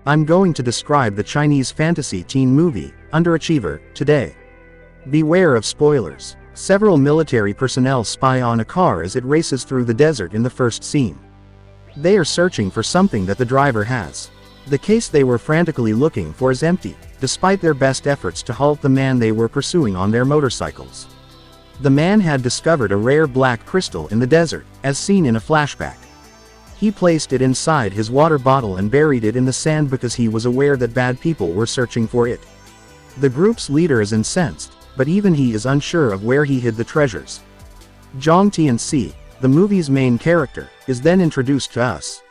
I'm going to describe the Chinese fantasy teen movie, Underachiever, today. Beware of spoilers. Several military personnel spy on a car as it races through the desert in the first scene. They are searching for something that the driver has. The case they were frantically looking for is empty, despite their best efforts to halt the man they were pursuing on their motorcycles. The man had discovered a rare black crystal in the desert, as seen in a flashback. He placed it inside his water bottle and buried it in the sand because he was aware that bad people were searching for it. The group's leader is incensed, but even he is unsure of where he hid the treasures. Zhang Tianci, the movie's main character, is then introduced to us.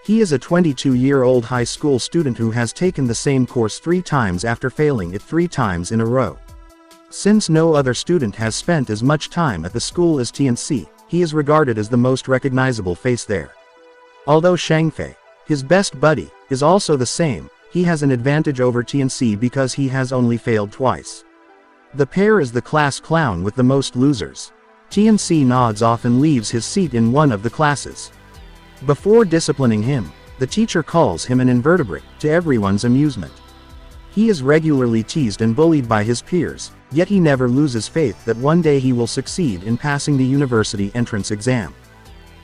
He is a 22-year-old high school student who has taken the same course 3 times after failing it 3 times in a row. Since no other student has spent as much time at the school as Tianci, he is regarded as the most recognizable face there. Although Shangfei, his best buddy, is also the same, he has an advantage over Tianci because he has only failed twice. The pair is the class clown with the most losers. Tianci nods off and leaves his seat in one of the classes. Before disciplining him, the teacher calls him an invertebrate, to everyone's amusement. He is regularly teased and bullied by his peers, yet he never loses faith that one day he will succeed in passing the university entrance exam.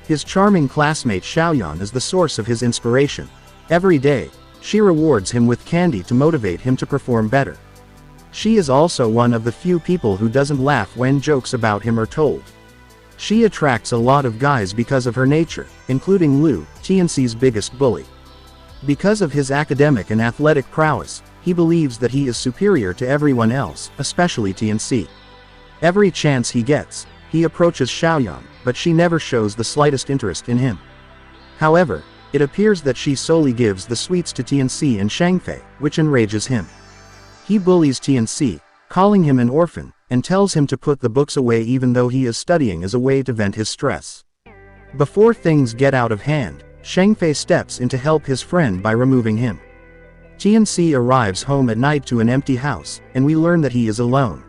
His charming classmate Xiaoyan is the source of his inspiration. Every day, she rewards him with candy to motivate him to perform better. She is also one of the few people who doesn't laugh when jokes about him are told. She attracts a lot of guys because of her nature, including Lu, Tianci's biggest bully. Because of his academic and athletic prowess, he believes that he is superior to everyone else, especially Tianci. Every chance he gets, he approaches Xiaoyan, but she never shows the slightest interest in him. However, it appears that she solely gives the sweets to Tianci and Shangfei, which enrages him. He bullies Tianci, calling him an orphan, and tells him to put the books away even though he is studying as a way to vent his stress. Before things get out of hand, Shangfei steps in to help his friend by removing him. Tianci arrives home at night to an empty house, and we learn that he is alone.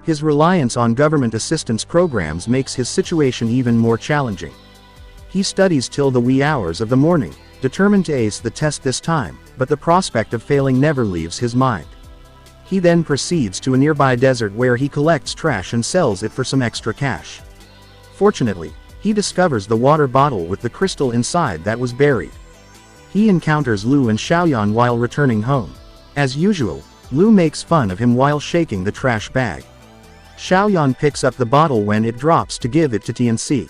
His reliance on government assistance programs makes his situation even more challenging. He studies till the wee hours of the morning, determined to ace the test this time, but the prospect of failing never leaves his mind. He then proceeds to a nearby desert where he collects trash and sells it for some extra cash. Fortunately, he discovers the water bottle with the crystal inside that was buried. He encounters Lu and Xiaoyan while returning home. As usual, Lu makes fun of him while shaking the trash bag. Xiaoyan picks up the bottle when it drops to give it to Tianci.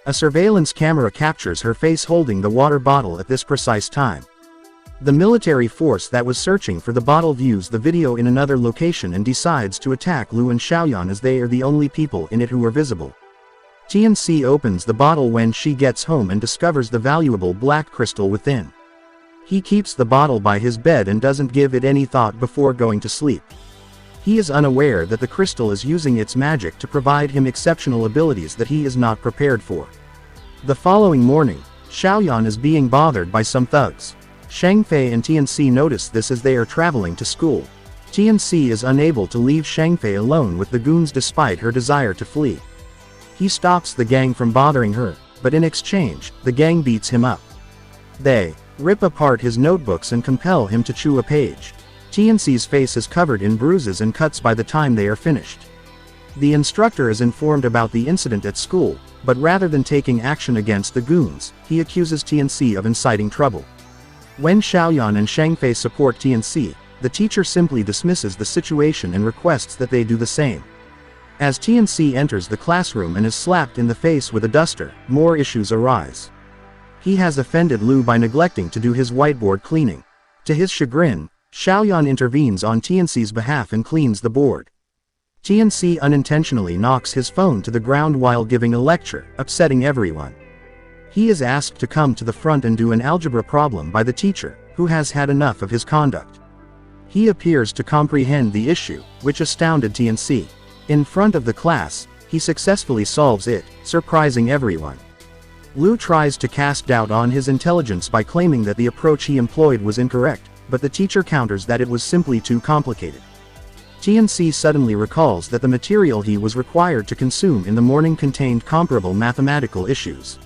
A surveillance camera captures her face holding the water bottle at this precise time. The military force that was searching for the bottle views the video in another location and decides to attack Lu and Xiaoyan as they are the only people in it who are visible. Tianci opens the bottle when she gets home and discovers the valuable black crystal within. He keeps the bottle by his bed and doesn't give it any thought before going to sleep. He is unaware that the crystal is using its magic to provide him exceptional abilities that he is not prepared for. The following morning, Xiaoyan is being bothered by some thugs. Shangfei and Tianci notice this as they are traveling to school. Tianci is unable to leave Shangfei alone with the goons despite her desire to flee. He stops the gang from bothering her, but in exchange, the gang beats him up. They rip apart his notebooks and compel him to chew a page. Tianci's face is covered in bruises and cuts by the time they are finished. The instructor is informed about the incident at school, but rather than taking action against the goons, he accuses Tianci of inciting trouble. When Xiaoyan and Shangfei support Tianci, the teacher simply dismisses the situation and requests that they do the same. As Tianci enters the classroom and is slapped in the face with a duster, more issues arise. He has offended Lu by neglecting to do his whiteboard cleaning. To his chagrin, Xiaoyan intervenes on Tianci's behalf and cleans the board. Tianci unintentionally knocks his phone to the ground while giving a lecture, upsetting everyone. He is asked to come to the front and do an algebra problem by the teacher, who has had enough of his conduct. He appears to comprehend the issue, which astounded Tianci. In front of the class, he successfully solves it, surprising everyone. Lu tries to cast doubt on his intelligence by claiming that the approach he employed was incorrect, but the teacher counters that it was simply too complicated. Tianci suddenly recalls that the material he was required to consume in the morning contained comparable mathematical issues.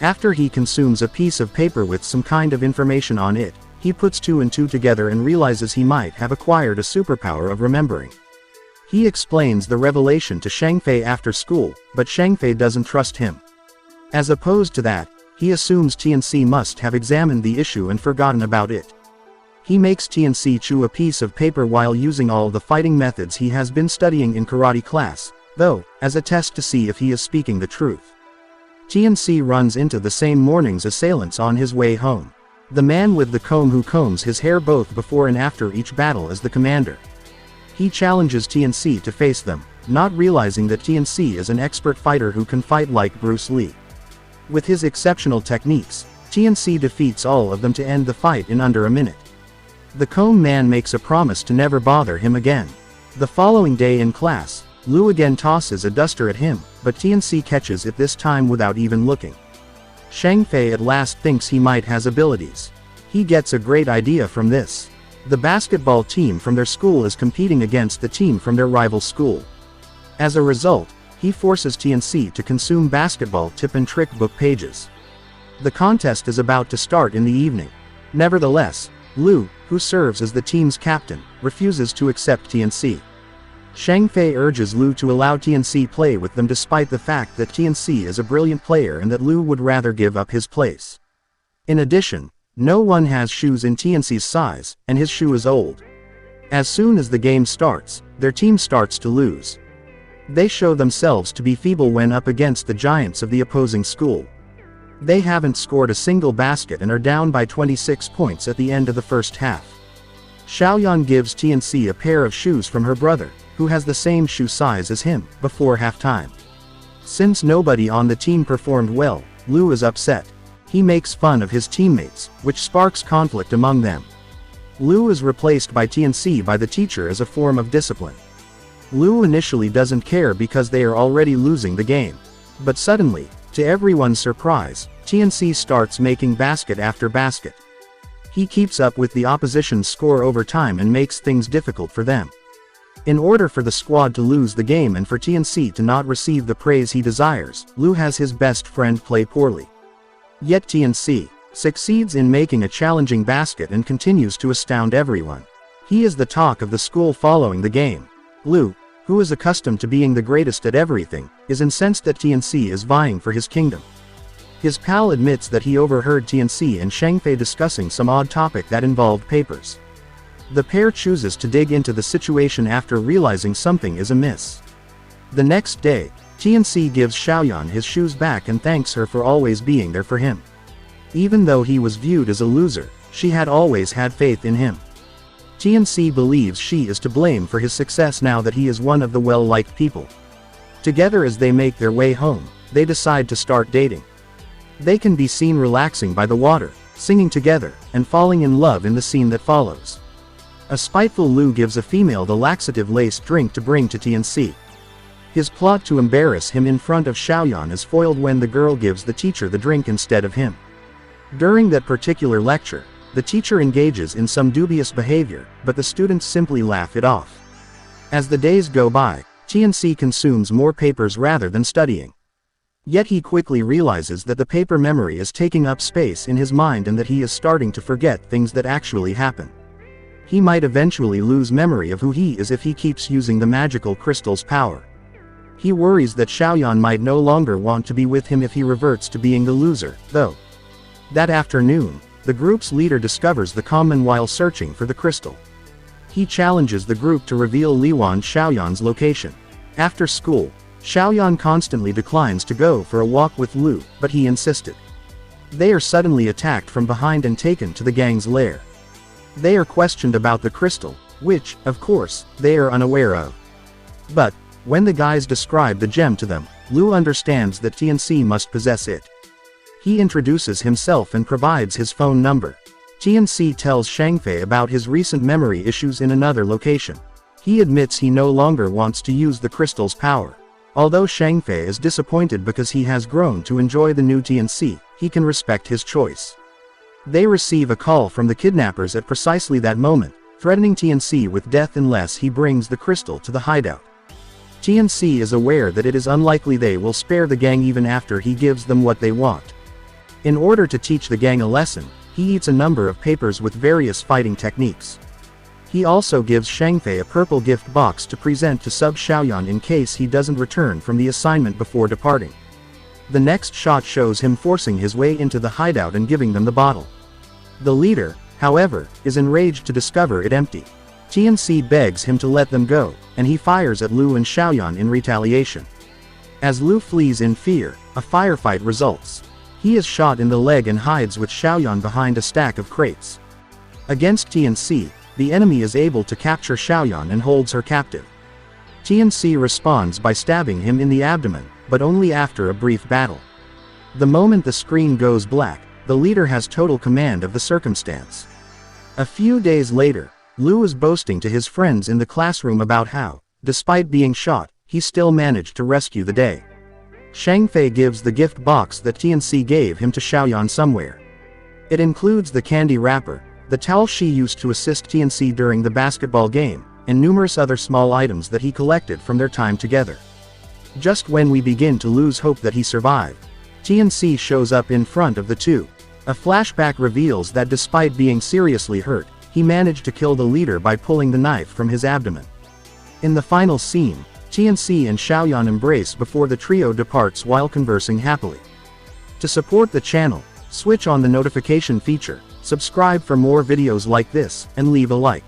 After he consumes a piece of paper with some kind of information on it, He puts 2 and 2 together and realizes he might have acquired a superpower of remembering. He explains the revelation to Shangfei after school, but Shangfei doesn't trust him. As opposed to that, he assumes Tianci must have examined the issue and forgotten about it. He makes Tianci chew a piece of paper while using all the fighting methods he has been studying in karate class, though, as a test to see if he is speaking the truth. Tianci runs into the same morning's assailants on his way home. The man with the comb who combs his hair both before and after each battle is the commander. He challenges Tianci to face them, not realizing that Tianci is an expert fighter who can fight like Bruce Lee. With his exceptional techniques, Tianci defeats all of them to end the fight in under a minute. The comb man makes a promise to never bother him again. The following day in class, Lu again tosses a duster at him, but Tianci catches it this time without even looking. Shangfei at last thinks he might has abilities. He gets a great idea from this. The basketball team from their school is competing against the team from their rival school. As a result, he forces Tianci to consume basketball tip and trick book pages. The contest is about to start in the evening. Nevertheless, Lu, who serves as the team's captain, refuses to accept Tianci. Shangfei urges Lu to allow Tianci play with them despite the fact that Tianci is a brilliant player and that Lu would rather give up his place. In addition, no one has shoes in Tianci's size, and his shoe is old. As soon as the game starts, their team starts to lose. They show themselves to be feeble when up against the giants of the opposing school. They haven't scored a single basket and are down by 26 points at the end of the first half. Xiaoyan gives Tianci a pair of shoes from her brother, who has the same shoe size as him, before halftime. Since nobody on the team performed well, Lu is upset. He makes fun of his teammates, which sparks conflict among them. Lu is replaced by Tianci by the teacher as a form of discipline. Lu initially doesn't care because they are already losing the game. But suddenly, to everyone's surprise, Tianci starts making basket after basket. He keeps up with the opposition's score over time and makes things difficult for them. In order for the squad to lose the game and for Tianci to not receive the praise he desires, Lu has his best friend play poorly. Yet Tianci succeeds in making a challenging basket and continues to astound everyone. He is the talk of the school following the game. Lu, who is accustomed to being the greatest at everything, is incensed that Tianci is vying for his kingdom. His pal admits that he overheard Tianci and Shangfei discussing some odd topic that involved papers. The pair chooses to dig into the situation after realizing something is amiss. The next day, Tianci gives Xiaoyan his shoes back and thanks her for always being there for him. Even though he was viewed as a loser, she had always had faith in him. Tianci believes she is to blame for his success now that he is one of the well-liked people. Together as they make their way home, they decide to start dating. They can be seen relaxing by the water, singing together, and falling in love in the scene that follows. A spiteful Lu gives a female the laxative-laced drink to bring to Tianci. His plot to embarrass him in front of Xiaoyan is foiled when the girl gives the teacher the drink instead of him. During that particular lecture, the teacher engages in some dubious behavior, but the students simply laugh it off. As the days go by, Tianci consumes more papers rather than studying. Yet he quickly realizes that the paper memory is taking up space in his mind and that he is starting to forget things that actually happen. He might eventually lose memory of who he is if he keeps using the magical crystal's power. He worries that Xiaoyan might no longer want to be with him if he reverts to being the loser, though. That afternoon, the group's leader discovers the common while searching for the crystal. He challenges the group to reveal Liwan Xiaoyan's location. After school, Xiaoyan constantly declines to go for a walk with Lu, but he insisted. They are suddenly attacked from behind and taken to the gang's lair. They are questioned about the crystal, which, of course, they are unaware of. But, when the guys describe the gem to them, Lu understands that Tianci must possess it. He introduces himself and provides his phone number. Tianci tells Shangfei about his recent memory issues in another location. He admits he no longer wants to use the crystal's power. Although Shangfei is disappointed because he has grown to enjoy the new Tianci, he can respect his choice. They receive a call from the kidnappers at precisely that moment, threatening Tianci with death unless he brings the crystal to the hideout. Tianci is aware that it is unlikely they will spare the gang even after he gives them what they want. In order to teach the gang a lesson, he eats a number of papers with various fighting techniques. He also gives Shangfei a purple gift box to present to Zheng Xiaoyan in case he doesn't return from the assignment before departing. The next shot shows him forcing his way into the hideout and giving them the bottle. The leader, however, is enraged to discover it empty. Tianci begs him to let them go, and he fires at Lu and Xiaoyan in retaliation. As Lu flees in fear, a firefight results. He is shot in the leg and hides with Xiaoyan behind a stack of crates. Against Tianci, the enemy is able to capture Xiaoyan and holds her captive. Tianci responds by stabbing him in the abdomen, but only after a brief battle. The moment the screen goes black, the leader has total command of the circumstance. A few days later, Lu is boasting to his friends in the classroom about how, despite being shot, he still managed to rescue the day. Shangfei gives the gift box that Tianci gave him to Xiaoyan somewhere. It includes the candy wrapper, the towel she used to assist Tianci during the basketball game, and numerous other small items that he collected from their time together. Just when we begin to lose hope that he survived, Tianci shows up in front of the two. A flashback reveals that despite being seriously hurt, he managed to kill the leader by pulling the knife from his abdomen. In the final scene, Tianci and Xiaoyan embrace before the trio departs while conversing happily. To support the channel, switch on the notification feature, subscribe for more videos like this, and leave a like.